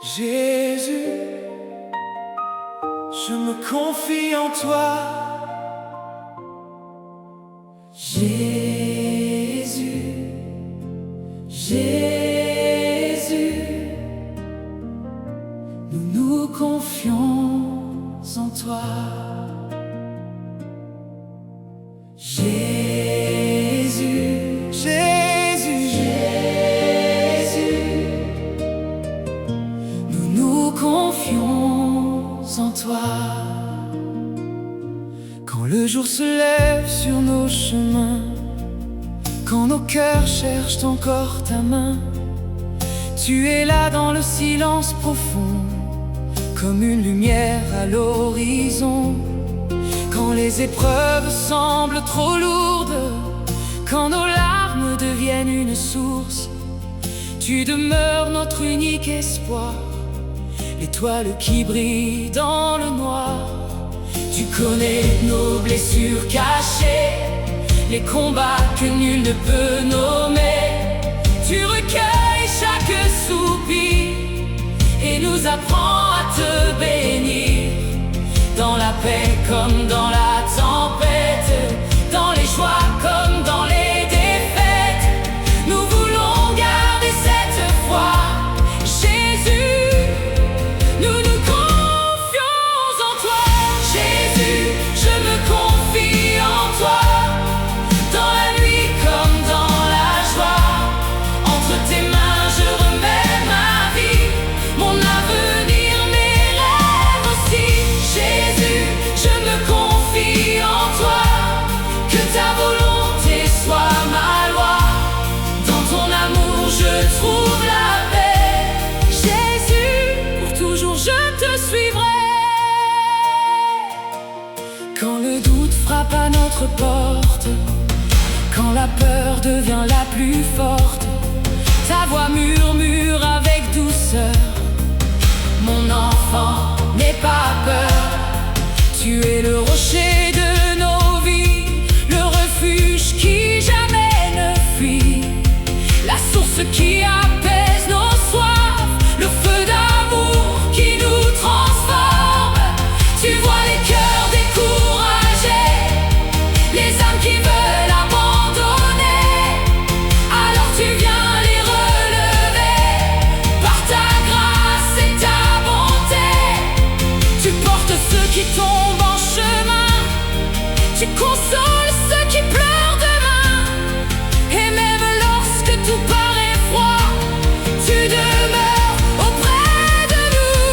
Jésus, je me confie en toi. Jésus, Jésus, nous nous confions en toi. Jésus, Jésus, Jésus, nous nous confions en toi. Quand le jour se lève sur nos chemins, quand nos cœurs cherchent encore ta main, tu es là dans le silence profond, comme une lumière à l'horizon. Quand les épreuves semblent trop lourdes, quand nos larmes deviennent une source, tu demeures notre unique espoir, l'étoile qui brille dans le noir. Tu connais nos blessures cachées, les combats que nul ne peut nommer. Tu recueilles chaque soupir et nous apprends à te bénir. Dans la paix comme dans la tempête, dans les joies comme dans les défaites, nous voulons garder cette foi. Jésus, nous nous confions en toi. Jésus, je me confie en toi. Dans la nuit comme dans la joie, entre tes mains je remets ma vie, mon avenir, mes rêves aussi. Jésus, je me confie en toi. Que ta volonté soit ma loi. Dans ton amour je trouve la paix. Jésus, pour toujours je te suivrai. Quand le doute frappe à notre porte, quand la peur devient la plus forte, ta voix murmure avec douceur: mon enfant, n'aie pas peur. Tu es le rocher de nos vies, le refuge qui jamais ne fuit, la source qui apaise nos soifs, le feu d'amour qui nous transforme. Tu vois les cœurs découragés, les âmes qui veulent abandonner, alors tu viens les relever par ta grâce et ta bonté. Tu portes ceux qui tombent en chemin, tu consoles ceux qui pleurent demain, et même lorsque tout paraît froid, tu demeures auprès de nous.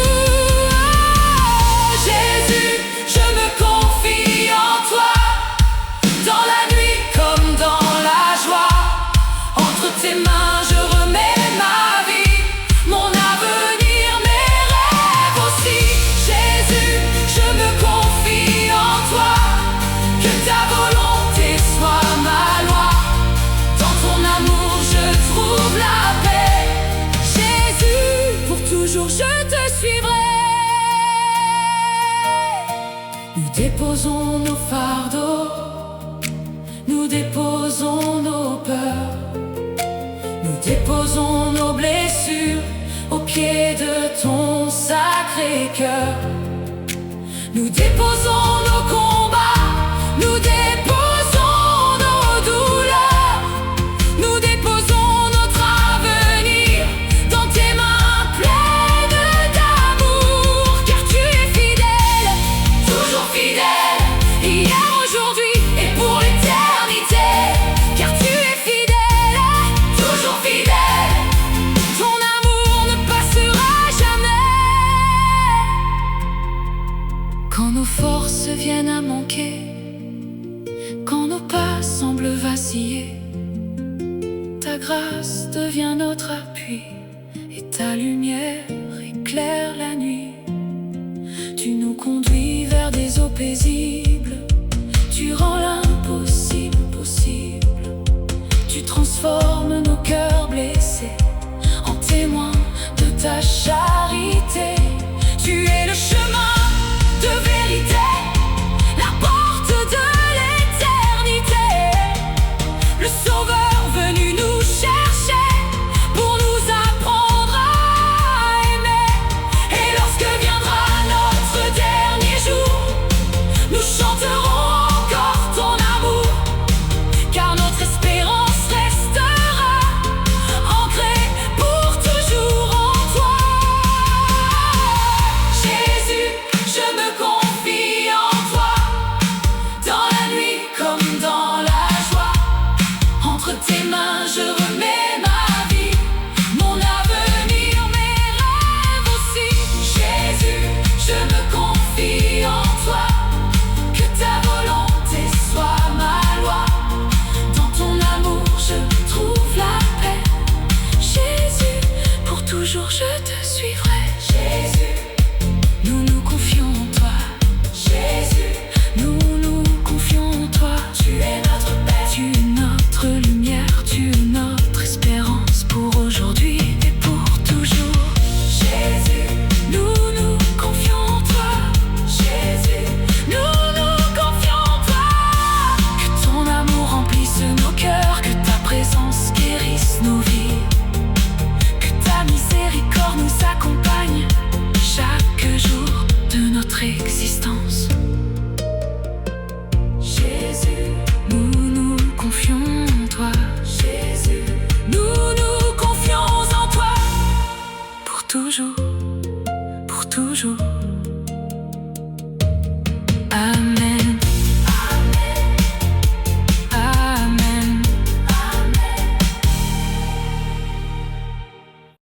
Oh, Jésus, je me confie en toi. Dans la nuit comme dans la joie, entre tes mains je remets ma vie, mon avenir, mes rêves aussi. Jésus, je me confie en toi. Que ta volonté soit ma loi. Dans ton amour je trouve la paix. Jésus, pour toujours je te suivrai. Nous déposons nos fardeaux, nous déposons nos peurs, nous déposons nos blessures au pied de ton sacré cœur. Nous déposons nos combats, nous déposons nos douleurs, nous déposons notre avenir dans tes mains pleines d'amour. Car tu es fidèle, toujours fidèle, hier, aujourd'hui et pour l'éternité. Car tu es fidèle, toujours fidèle, ton amour ne passera jamais. Quand nos forces viennent à manquer, quand nos pas semblent vaciller, ta grâce devient notre appui et ta lumière éclaire la nuit. Tu nous conduis vers des eaux paisibles, tu rends l'impossible possible. Tu transformes nos cœurs blessés en témoins de ta charité. Tu es le chemin de vérité, la porte de l'éternité, le sauveur venu nous chercher pour nous apprendre à aimer. mains, je remets ma vie, mon avenir, mes rêves aussi. Jésus, je me confie en toi, que ta volonté soit ma loi. Dans ton amour, je trouve la paix. Jésus, pour toujours je te suivrai. Jésus, nous nous confions en toi. Jésus, nous nous confions en toi. Tu es notre paix, tu es notre lumière, tu es notre espérance pour aujourd'hui et pour toujours. Jésus, nous nous confions en toi. Jésus, nous nous confions en toi. Que ton amour remplisse nos cœurs, que ta présence guérisse nos vies, que ta miséricorde nous accompagne chaque jour de notre existence. Jésus, nous nous confions en toi. Jésus, nous nous confions en toi. Pour toujours, pour toujours.